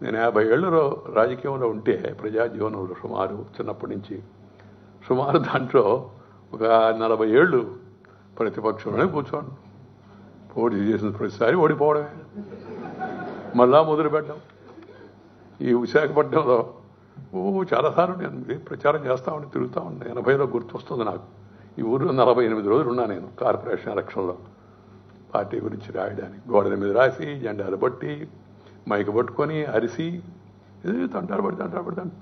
నేను 50 ఏళ్ళు రాజకీయంలో ఉంటే ప్రజా జీవనంలో సుమారు చిన్నప్పటి నుంచి సుమారు దాంట్లో ఒక 40 ఏళ్ళు ప్రతిపక్షంలోనే కూర్చోండి. పోటీ చేసిన ప్రతిసారి ఓడిపోవడమే, మళ్ళా మొదలు పెట్టాం. ఈ విశాఖపట్నంలో చాలాసార్లు నేను ప్రచారం చేస్తా ఉండి తిరుగుతూ ఉన్నాను. 80లో గుర్తొస్తుంది నాకు. ఈ ఊరిలో 48 రోజులు ఉన్నా నేను కార్పొరేషన్ ఎలక్షన్లో పార్టీ గురించి రాయడానికి. గోడల మీద రాసి జెండాలు బట్టి మైకు పట్టుకొని అరిసి తంటారు పడి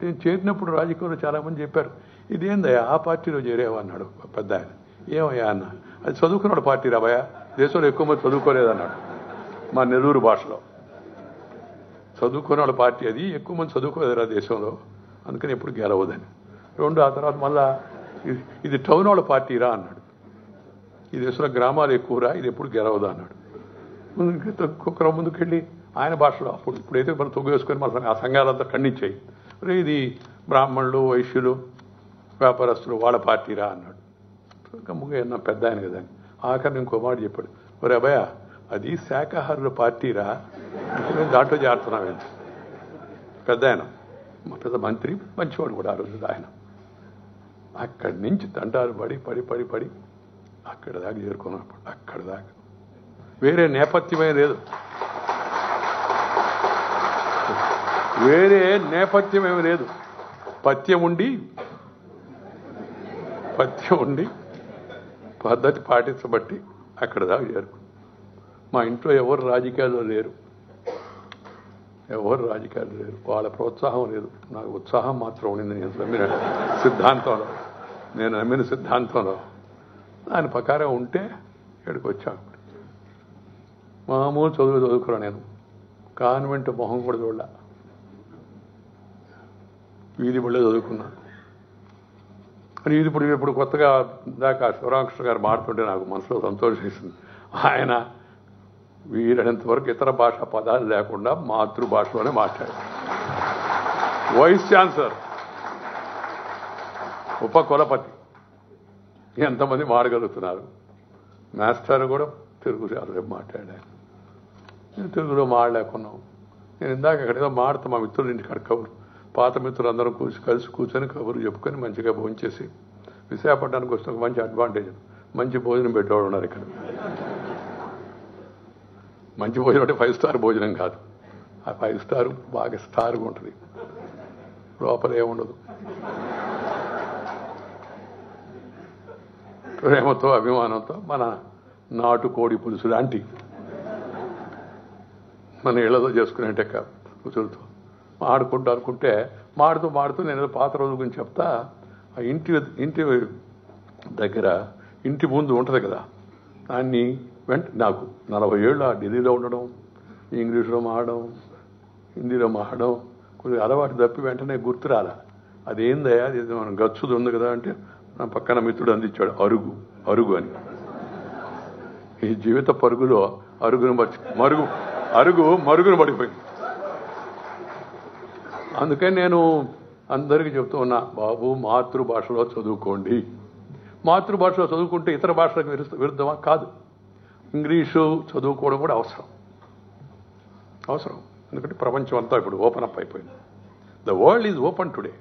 నేను చేరినప్పుడు రాజకీయంలో చాలామంది చెప్పారు, ఇదేందయ్యా ఆ పార్టీలో చేరేవా అన్నాడు పెద్ద ఆయన. ఏమయ్యా అన్న, అది చదువుకున్నాడు పార్టీ రాబోయా, దేశంలో ఎక్కువ మంది చదువుకోలేదన్నాడు. మా నెల్లూరు భాషలో చదువుకున్నాడు పార్టీ, అది ఎక్కువ మంది చదువుకోలేదురా దేశంలో, అందుకని ఎప్పుడు గెలవదని. ఆ తర్వాత మళ్ళా ఇది టౌన్ వాళ్ళ పార్టీరా అన్నాడు. ఈ దేశంలో గ్రామాలు ఎక్కువరా, ఇది ఎప్పుడు గెలవదా అన్నాడు. ఒక్కొక్కరు ముందుకెళ్ళి ఆయన భాషలో ఇప్పుడైతే మనం తొగ్గు వేసుకొని మన ఆ సంఘాలంతా ఖండించాయి. ఇది బ్రాహ్మణులు వైశ్యులు వ్యాపారస్తులు వాళ్ళ పార్టీరా అన్నాడు. గమ్ముగా అన్నా పెద్ద ఆయన కదా. ఆఖరిని ఇంకో మాట చెప్పాడు, ఒరే అబ్బాయ అది శాఖాహారుల పార్టీరా, దాంట్లో చేరుతున్నాం. పెద్ద ఆయన మా పెద్ద మంత్రి, మంచివాడు కూడా ఆ రోజు ఆయన. అక్కడి నుంచి తంటాలు పడి పడి పడి పడి అక్కడ దాకా చేరుకున్నప్పుడు అక్కడ దాకా వేరే నేపథ్యమే లేదు, వేరే నేపథ్యమేమి లేదు. పథ్యం ఉండి పద్ధతి పాటించబట్టి అక్కడ దాకా చేరుకు. మా ఇంట్లో ఎవరు రాజకీయాల్లో లేరు, వాళ్ళ ప్రోత్సాహం లేదు, నాకు ఉత్సాహం మాత్రం ఉండింది. నేను నమ్మిన సిద్ధాంతంలో దాని ప్రకారం ఉంటే ఇక్కడికి వచ్చాను. మామూలు చదువుకున్నా నేను, కాన్వెంట్ మొహం కూడా చూడలే, వీధి బళ్ళే చదువుకున్నా. అని ఇది ఇప్పుడు కొత్తగా దాకా శివరామకృష్ణ గారు మాట్లాడుతుంటే నాకు మనసులో సంతోషం వేసింది. ఆయన వీలైనంత వరకు ఇతర భాషా పదాలు లేకుండా మాతృభాషలోనే మాట్లాడారు. వైస్ ఛాన్సలర్, ఉపకులపతి ఎంతమంది మాడగలుగుతున్నారు. మాస్టర్ కూడా తెలుగు రేపు మాట్లాడాను. నేను తెలుగులో మాడలేకున్నాం. నేను ఇందాక ఎక్కడేదో మాడుతా మా మిత్రులు ఇంటికాడ కబురు, పాత మిత్రులు అందరం కలిసి కూర్చొని కబురు చెప్పుకొని మంచిగా భోంచేసి విశాఖపట్నానికి వస్తే ఒక మంచి అడ్వాంటేజ్, మంచి భోజనం పెట్టేవాడు ఉన్నారు ఇక్కడ. మంచి భోజనం అంటే 5 స్టార్ భోజనం కాదు, ఆ 5 స్టార్ బాగా స్టార్గా ఉంటుంది, లోపల ఏముండదు. ప్రేమతో అభిమానంతో మన నాటు కోడి పులుసు లాంటి మన ఇళ్లతో చేసుకునేట పులుసులతో ఆడుకుంటూ అనుకుంటే మాడుతూ నేను పాత రోజుల గురించి చెప్తా. ఆ ఇంటి దగ్గర ఇంటి ముందు ఉంటుంది కదా, దాన్ని నాకు 40 ఏళ్ళు ఆ ఢిల్లీలో ఉండడం, ఇంగ్లీష్లో మాడడం, హిందీలో మాడడం కొద్దిగా అలవాటు తప్పి వెంటనే గుర్తురాల. అదేందయ్యా, అది మనం గచ్చుది ఉంది కదా అంటే నా పక్కన మిత్రుడు అందించాడు, అరుగు అని. ఈ జీవిత పరుగులో మరుగును పడిపోయింది. అందుకని నేను అందరికీ చెప్తూ ఉన్నా, బాబు మాతృభాషలో చదువుకోండి. మాతృభాషలో చదువుకుంటే ఇతర భాషలకు విరుద్ధమా? కాదు. ఇంగ్లీషు చదువుకోవడం కూడా అవసరం. ఎందుకంటే ప్రపంచం అంతా ఇప్పుడు ఓపెన్ అప్ అయిపోయింది. The world is open today.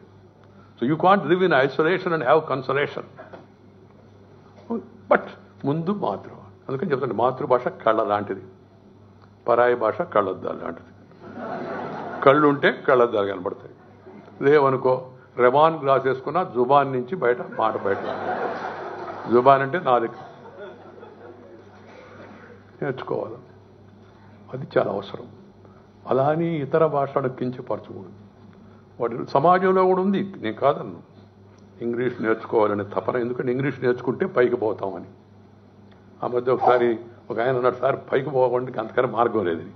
So you can't live in isolation and have consolation. But ముందు అందుకని చెప్తాను, మాతృభాష కళ్ళ లాంటిది, పరాయి భాష కళ్ళద్దాలు లాంటిది. కళ్ళు ఉంటే కళ్ళద్దాలు కనబడతాయి, లేవనుకో రెమాన్ గ్లాస్ వేసుకున్నా జుబాన్ నుంచి మాట బయట. జుబాన్ అంటే నాలుక, నేర్చుకోవాలి, అది చాలా అవసరం. అలా అని ఇతర భాషలను కించపరచకూడదు. వాటి సమాజంలో కూడా ఉంది, నేను కాదన్ను. ఇంగ్లీష్ నేర్చుకోవాలనే తపన, ఎందుకంటే ఇంగ్లీష్ నేర్చుకుంటే పైకి పోతామని. ఆ మధ్య ఒకసారి ఒక ఆయన అన్నాడు, సార్ పైకి పోవడానికి అంతకన్నా మార్గం లేదని.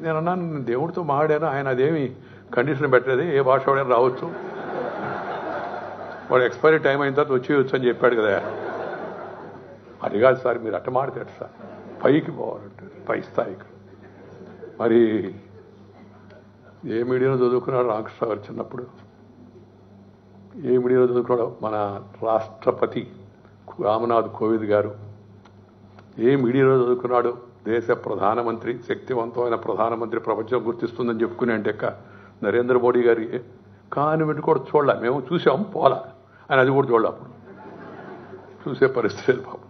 నేను అన్నాను, నేను దేవుడితో మాడాను, ఆయన అదేమి కండిషన్ పెట్టలేదు, ఏ భాష వాడైనా రావచ్చు, వాడు ఎక్స్పైరీ టైం అయిన తర్వాత వచ్చేయచ్చు అని చెప్పాడు కదా. అది కాదు సార్, మీరు అట్ట మాడతాడు సార్, పైకి పోవాలంటే పై స్థాయికి. మరి ఏ మీడియాలో చదువుకున్నాడు రామకృష్ణ గారు చిన్నప్పుడు? ఏ మీడియాలో చదువుకున్నాడు మన రాష్ట్రపతి రామ్నాథ్ కోవింద్ గారు? ఏ మీడియాలో చదువుకున్నాడు దేశ ప్రధానమంత్రి, శక్తివంతమైన ప్రధానమంత్రి, ప్రపంచం గుర్తిస్తుందని చెప్పుకునే అంటే నరేంద్ర మోడీ గారి కాన్వెంట్ కూడా చూడాల, మేము చూసాం పోలా, ఆయన అది కూడా చూడాలి. అప్పుడు చూసే పరిస్థితి పాపం.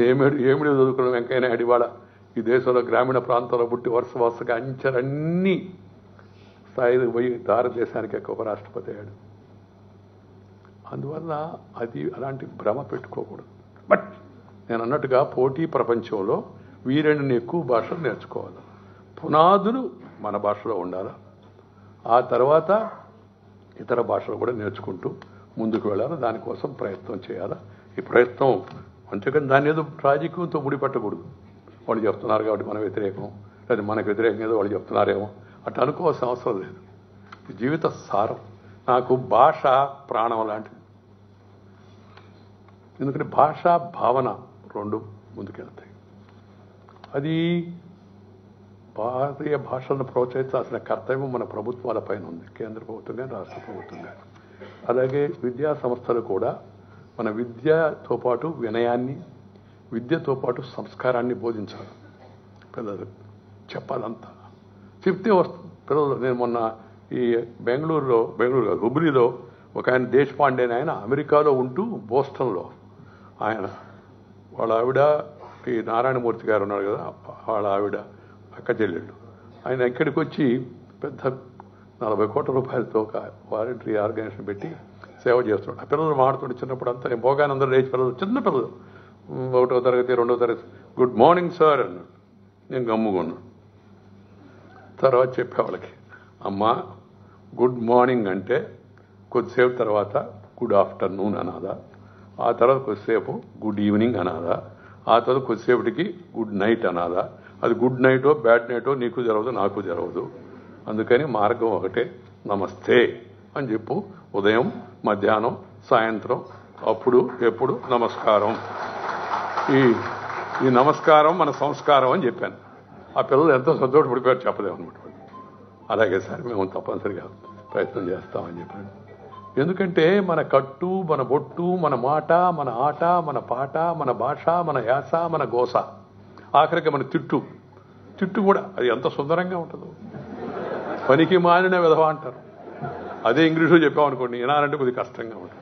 ఏమిడి చదువుకున్న వెంకయ్య నాయుడు ఇవాళ ఈ దేశంలో గ్రామీణ ప్రాంతాల్లో పుట్టి వరుసగా అంచెలన్నీ స్థాయికి పోయి భారతదేశానికి ఉపరాష్ట్రపతి అయ్యాడు. అందువల్ల అది అలాంటి భ్రమ పెట్టుకోకూడదు. బట్ నేను అన్నట్టుగా పోటీ ప్రపంచంలో వీరెండుని ఎక్కువ భాషలు నేర్చుకోవాలి. పునాదులు మన భాషలో ఉండాలి, ఆ తర్వాత ఇతర భాషలు కూడా నేర్చుకుంటూ ముందుకు వెళ్ళాలి. దానికోసం ప్రయత్నం చేయాలి. ఈ ప్రయత్నం అంతేకాని దాన్ని ఏదో రాజకీయంతో ముడిపెట్టకూడదు. వాళ్ళు చెప్తున్నారు కాబట్టి మన వ్యతిరేకం, లేదా మనకు వ్యతిరేకం ఏదో వాళ్ళు చెప్తున్నారేమో అట్లా అనుకోవాల్సిన అవసరం లేదు. జీవిత సారం. నాకు భాష ప్రాణం లాంటిది. ఎందుకంటే భాష భావన రెండు ముందుకెళ్తాయి. అది భారతీయ భాషలను ప్రోత్సహించాల్సిన కర్తవ్యం మన ప్రభుత్వాల పైన ఉంది, కేంద్ర ప్రభుత్వం కానీ రాష్ట్ర ప్రభుత్వం కానీ. అలాగే విద్యా సంస్థలు కూడా మన విద్యతో పాటు వినయాన్ని, విద్యతో పాటు సంస్కారాన్ని బోధించాలి. పిల్లలు చెప్పాలంతా చెప్తే వస్తుంది పిల్లలు. నేను మొన్న ఈ బెంగళూరు హుబ్లీలో ఒక ఆయన దేశపాండే ఆయన అమెరికాలో ఉంటూ బోస్టన్లో ఆయన వాళ్ళ ఆవిడ ఈ నారాయణమూర్తి గారు ఉన్నారు కదా, వాళ్ళ ఆవిడ అక్క చెల్లెళ్ళు, ఆయన ఇక్కడికి వచ్చి పెద్ద 40 కోట్ల రూపాయలతో ఒక వాలంటరీ ఆర్గనైజేషన్ పెట్టి సేవ చేస్తున్నాడు. ఆ పిల్లలు మాడుతుంటే చిన్నప్పుడు అంతా నేను పోగానే అందరూ లేచి పిల్లలు, చిన్న పిల్లలు 1వ తరగతి 2వ తరగతి, గుడ్ మార్నింగ్ సార్ అన్నాడు. నేను గమ్ముకున్నాను. తర్వాత చెప్పే వాళ్ళకి, అమ్మా గుడ్ మార్నింగ్ అంటే కొద్దిసేపు తర్వాత గుడ్ ఆఫ్టర్నూన్ అనాదా, ఆ తర్వాత కొద్దిసేపు గుడ్ ఈవినింగ్ అనాదా, ఆ తర్వాత కొద్దిసేపటికి గుడ్ నైట్ అనాదా. అది గుడ్ నైటో బ్యాడ్ నైటో నీకు జరగదు నాకు జరగదు. అందుకని మార్గం ఒకటే, నమస్తే అని చెప్పు. ఉదయం మధ్యాహ్నం సాయంత్రం అప్పుడు ఎప్పుడు నమస్కారం. ఈ నమస్కారం మన సంస్కారం అని చెప్పాను. ఆ పిల్లలు ఎంతో సంతోషపడిపోయారు, చెప్పలేమన్నమాట. అలాగే సార్ మేము తప్పనిసరిగా ప్రయత్నం చేస్తామని చెప్పాను. ఎందుకంటే మన కట్టు, మన బొట్టు, మన మాట, మన ఆట, మన పాట, మన భాష, మన యాస, మన గోస, ఆఖరికి మన తిట్టు కూడా అది ఎంత సుందరంగా ఉంటుందో. పనికి మాలిన విధవ అంటారు, అదే ఇంగ్లీషులో చెప్పామనుకోండి వినాలంటే కొద్దిగా కష్టంగా ఉంటుంది.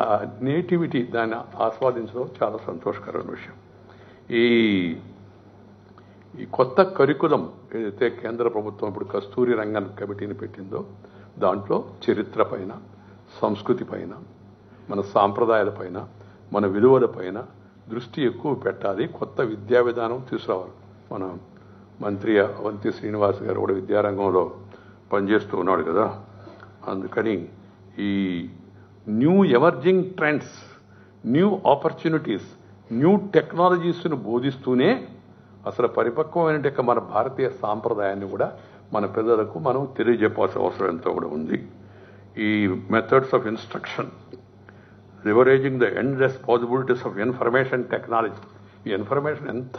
ఆ నేటివిటీ దాన్ని ఆస్వాదించడం చాలా సంతోషకరమైన విషయం. ఈ కొత్త కరికులం ఏదైతే కేంద్ర ప్రభుత్వం ఇప్పుడు కస్తూరి రంగన్ కమిటీని పెట్టిందో దాంట్లో చరిత్ర పైన, సంస్కృతి పైన, మన సాంప్రదాయాల పైన, మన విలువల పైన దృష్టి ఎక్కువ పెట్టాలి. కొత్త విద్యా విధానం తీసుకురావాలి. మన మంత్రి అవంతి శ్రీనివాస్ గారు కూడా విద్యారంగంలో పనిచేస్తూ ఉన్నాడు కదా. అందుకని ఈ new emerging trends, new opportunities, new టెక్నాలజీస్ను బోధిస్తూనే అసలు పరిపక్వమైన మన భారతీయ సాంప్రదాయాన్ని కూడా మన పిల్లలకు మనం తెలియజెప్పాల్సిన అవసరం ఎంతో కూడా ఉంది. ఈ methods of instruction, leveraging the endless possibilities of information technology. ఈ ఇన్ఫర్మేషన్ ఎంత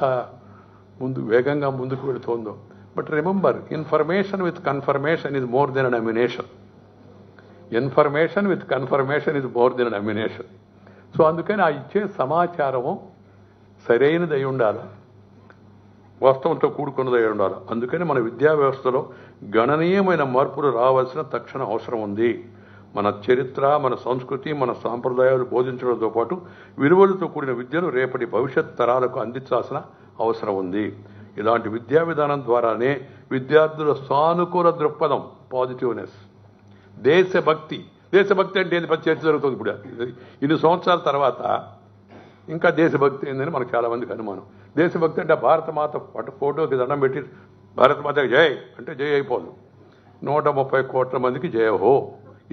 వేగంగా ముందుకు వెళుతోందో. But remember, information with confirmation is more than an ammunition. Information with confirmation is more than an ammunition. So అందుకని ఆ ఇచ్చే సమాచారము సరైనది అయి ఉండాలి, వాస్తవంతో కూడుకున్నదై ఉండాలి. అందుకని మన విద్యా వ్యవస్థలో గణనీయమైన మార్పులు రావాల్సిన తక్షణ అవసరం ఉంది. మన చరిత్ర, మన సంస్కృతి, మన సాంప్రదాయాలు బోధించడంతో పాటు విలువలతో కూడిన విద్యను రేపటి భవిష్యత్ తరాలకు అందించాల్సిన అవసరం ఉంది. ఇలాంటి విద్యా విధానం ద్వారానే విద్యార్థుల సానుకూల దృక్పథం, పాజిటివ్నెస్, దేశభక్తి అంటే ఏంది చర్చ జరుగుతుంది. ఇప్పుడు ఇన్ని సంవత్సరాల తర్వాత ఇంకా దేశభక్తి ఏందని మనకు చాలా మందికి అనుమానం. దేశభక్తి అంటే భారత మాత ఫోటోకి దండం పెట్టి భారత మాతకి జై అంటే జై అయిపోదు. 130 కోట్ల మందికి జయహో.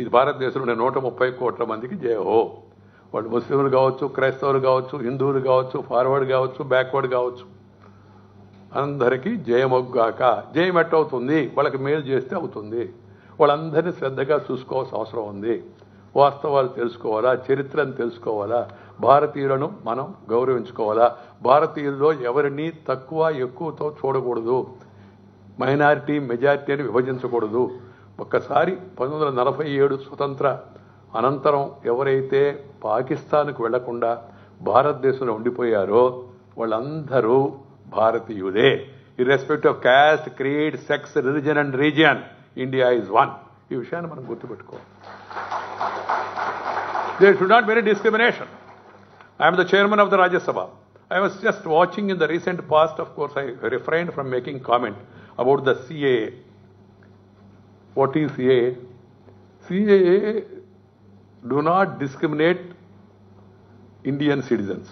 ఇది భారతదేశంలో 130 కోట్ల మందికి జయహో. వాళ్ళు ముస్లింలు కావచ్చు, క్రైస్తవులు కావచ్చు, హిందువులు కావచ్చు, ఫార్వర్డ్ కావచ్చు, బ్యాక్వర్డ్ కావచ్చు, అందరికీ జయమొగ్గాక. జయం ఎట్టవుతుంది? వాళ్ళకి మేలు చేస్తే అవుతుంది. వాళ్ళందరినీ శ్రద్ధగా చూసుకోవాల్సిన అవసరం ఉంది. వాస్తవాలు తెలుసుకోవాలా, చరిత్రను తెలుసుకోవాలా, భారతీయులను మనం గౌరవించుకోవాలా. భారతీయుల్లో ఎవరిని తక్కువ ఎక్కువతో చూడకూడదు. మైనారిటీ మెజారిటీ అని విభజించకూడదు. ఒక్కసారి 1947 స్వతంత్ర అనంతరం ఎవరైతే పాకిస్తాన్కు వెళ్లకుండా భారతదేశంలో ఉండిపోయారో వాళ్ళందరూ భారతీయులే. irrespective of caste, creed, sex, religion and region, India is one. ఈ విషయాన్ని మనం గుర్తుపెట్టుకోవాలి. There should not be any discrimination. I am the chairman of the Rajya Sabha. I was just watching in the recent past, of course, I refrained from making comment about the CAA. What is CAA? CAA do not discriminate Indian citizens.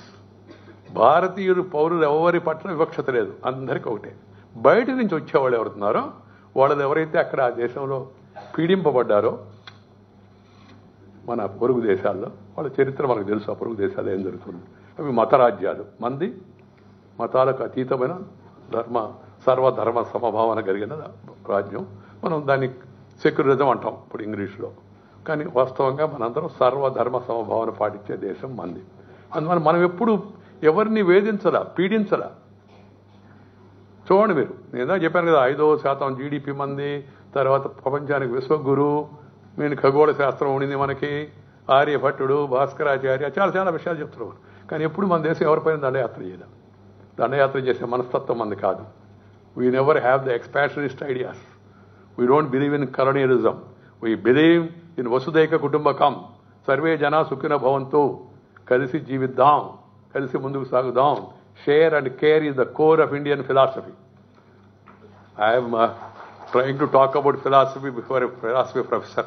భారతీయులు పౌరులు ఎవరి పట్ల వివక్షత లేదు, అందరికీ ఒకటే. బయట నుంచి వచ్చేవాళ్ళు ఎవరుతున్నారో వాళ్ళు ఎవరైతే అక్కడ ఆ దేశంలో పీడింపబడ్డారో మన పొరుగు దేశాల్లో, వాళ్ళ చరిత్ర మనకు తెలుసు. ఆ పొరుగు దేశాల్లో ఏం జరుగుతుంది. అవి మత రాజ్యాలు. మంది మతాలకు అతీతమైన సర్వధర్మ సమభావన కలిగిన రాజ్యం. మనం దాన్ని సెక్యులరిజం అంటాం ఇప్పుడు ఇంగ్లీష్లో. కానీ వాస్తవంగా మనందరం సర్వధర్మ సమభావన పాటించే దేశం మంది. అందువల్ల మనం ఎప్పుడు ఎవరిని వేధించలా, పీడించలా. చూడండి మీరు, నేనే చెప్పాను కదా, 5% జీడిపి మంది, తర్వాత ప్రపంచానికి విశ్వగురు, నేను ఖగోళ శాస్త్రం ఉండింది మనకి, ఆర్యభట్టుడు, భాస్కరాచార్య, చాలా చాలా విషయాలు చెప్తున్నారు. కానీ ఎప్పుడు మన దేశం ఎవరిపైన దండయాత్ర చేయలేం. దండయాత్ర చేసే మనస్తత్వం మంది కాదు. We never have the expansionist ideas. We don't believe in colonialism. We believe in vasudhaiva kutumbakam. Survey జనా సుఖిన భవంతు. కలిసి జీవిద్దాం, కలిసి ముందుకు సాగుదాం. Share and care is the core of Indian philosophy. I'm trying to talk about philosophy before a philosophy professor.